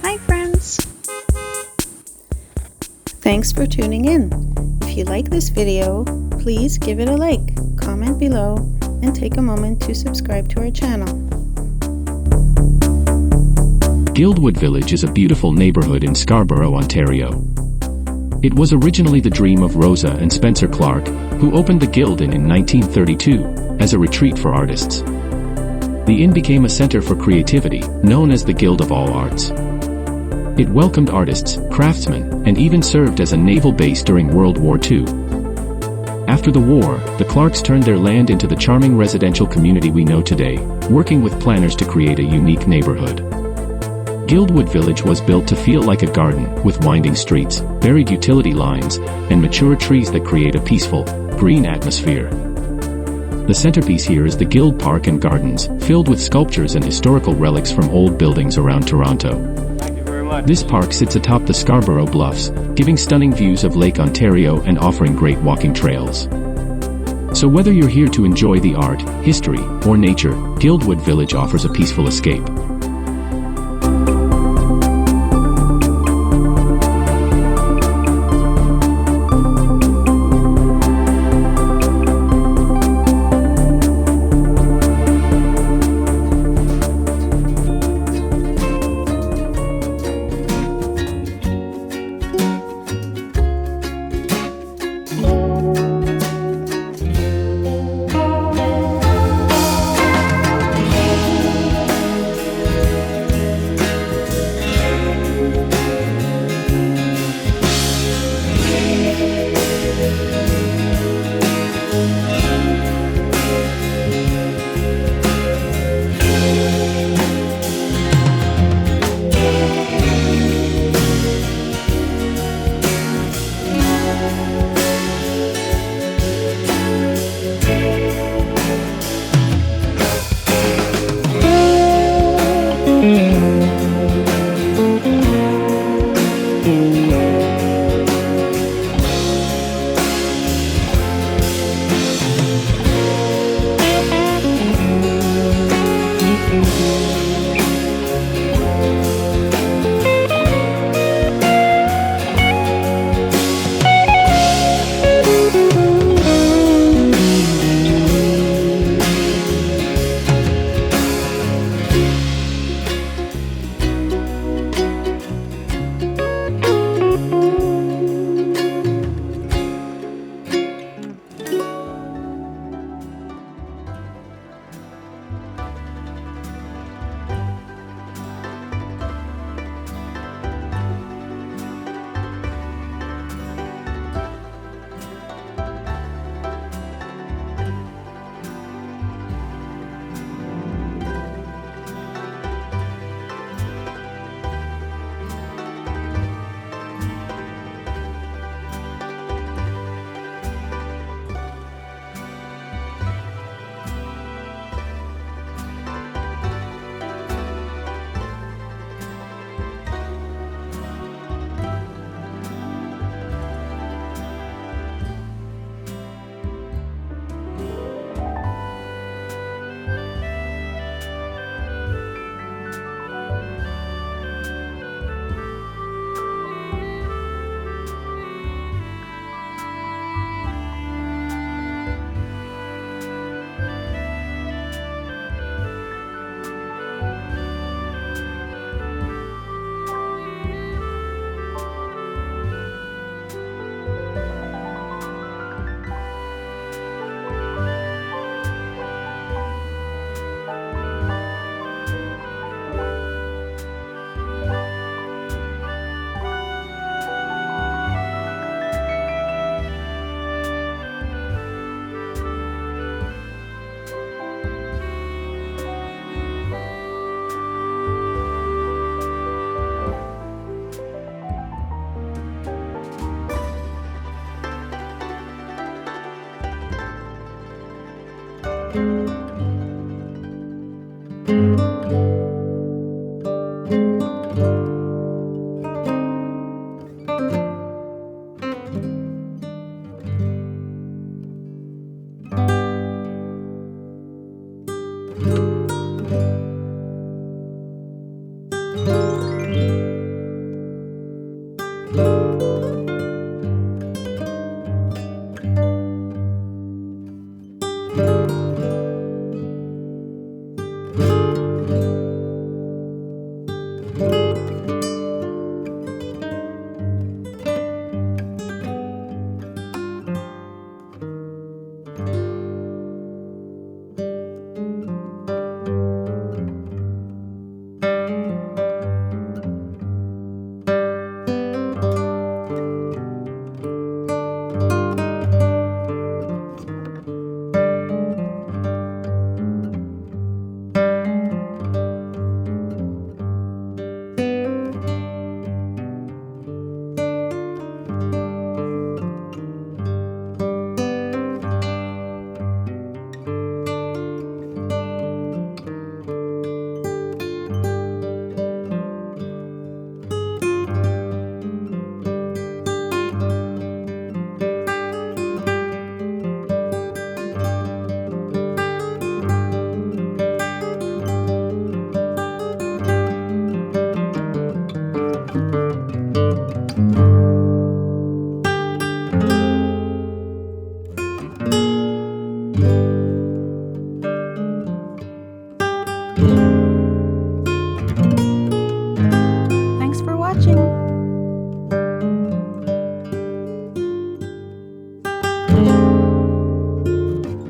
Hi friends! Thanks for tuning in. If you like this video, please give it a like, comment below, and take a moment to subscribe to our channel. Guildwood Village is a beautiful neighborhood in Scarborough, Ontario. It was originally the dream of Rosa and Spencer Clark, who opened the Guild Inn in 1932 as a retreat for artists. The inn became a center for creativity, known as the Guild of All Arts. It welcomed artists, craftsmen, and even served as a naval base during World War II. After the war, the Clarks turned their land into the charming residential community we know today, working with planners to create a unique neighborhood. Guildwood Village was built to feel like a garden, with winding streets, buried utility lines, and mature trees that create a peaceful, green atmosphere. The centerpiece here is the Guild Park and Gardens, filled with sculptures and historical relics from old buildings around Toronto. This park sits atop the Scarborough Bluffs, giving stunning views of Lake Ontario and offering great walking trails. So whether you're here to enjoy the art, history, or nature, Guildwood Village offers a peaceful escape.